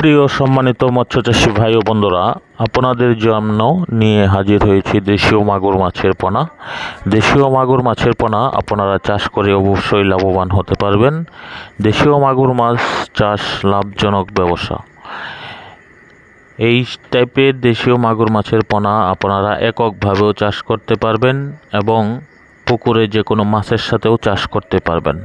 প্রিয় সম্মানিত মৎস্যচাষী ভাই ও বন্ধুরা, আপনাদের জন্য নিয়ে হাজির হয়েছি দেশীয় মাগুর মাছের পোনা। দেশীয় মাগুর মাছের পোনা আপনারা চাষ করে অবশ্যই লাভবান হতে পারবেন। দেশীয় মাগুর মাছ চাষ লাভজনক ব্যবসা। এই টাইপের দেশীয় মাগুর মাছের পোনা আপনারা এককভাবেও চাষ করতে পারবেন এবং পুকুরে যে কোনো মাছের সাথেও চাষ করতে পারবেন।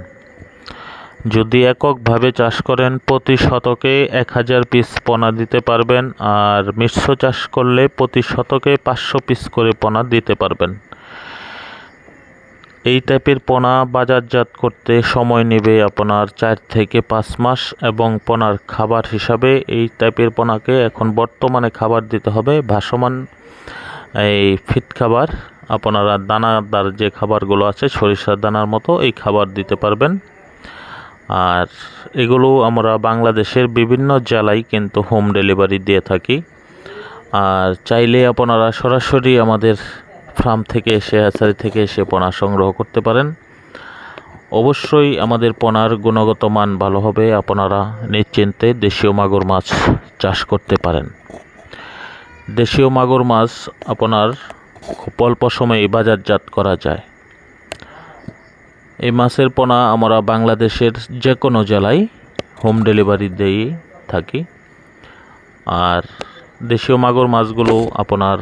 যদি এককভাবে চাষ করেন প্রতি শতকে 1000 পিস পোনা দিতে পারবেন, আর মিশ্র চাষ করলে প্রতি শতকে 500 পিস করে পোনা দিতে পারবেন। এই টাইপের পোনা বাজারজাত করতে সময় নেবে আপনার 4 থেকে 5 মাস, এবং পোনার খাবার হিসাবে এই টাইপের পোনাকে এখন বর্তমানে খাবার দিতে হবে ভাসমান এই ফিট খাবার। আপনারা দানাদার যে খাবারগুলো আছে সরিষার দানার মতো এই খাবার দিতে পারবেন। আর এগুলো আমরা বাংলাদেশের বিভিন্ন জেলায় কিন্তু হোম ডেলিভারি দিয়ে থাকি। আর চাইলে আপনারা সরাসরি আমাদের ফার্ম থেকে এসে হ্যাচারি থেকে এসে পোনা সংগ্রহ করতে পারেন। অবশ্যই আমাদের পোনার গুণগত মান ভালো হবে, আপনারা নিশ্চিন্তে দেশীয় মাগুর মাছ চাষ করতে পারেন। দেশীয় মাগুর মাছ আপনার খুব অল্প সময়ে বাজারজাত করা যায়। এই মাছের পোনা আমরা বাংলাদেশের যে কোনো জেলায় হোম ডেলিভারি দিয়ে থাকি। আর দেশীয় মাগুর মাছগুলো আপনার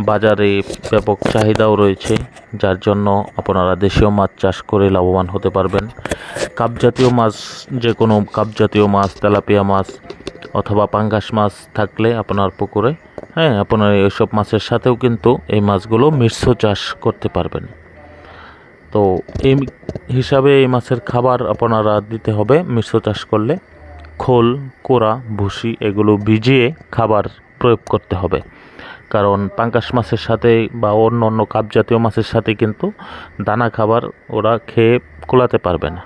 বাজারে ব্যাপক চাহিদাও রয়েছে, যার জন্য আপনারা দেশীয় মাছ চাষ করে লাভবান হতে পারবেন। কাপজাতীয় মাছ, যে কোনো কাপজাতীয় মাছ, তেলাপিয়া মাছ অথবা পাঙ্গাস মাছ থাকলে আপনার পুকুরে, আপনারা এইসব মাছের সাথেও কিন্তু এই মাছগুলো মিশ্র চাষ করতে পারবেন। তো এই হিসাবে এই মাছের খাবার আপনারা দিতে হবে। মিশ্র চাষ করলে খোল, কোড়া, ভুসি এগুলো ভিজিয়ে খাবার প্রয়োগ করতে হবে, কারণ পাঙ্গাস মাছের সাথে বা অন্য অন্য কাপ জাতীয় মাছের সাথে কিন্তু দানা খাবার ওরা খেয়ে কুলাতে পারবে না।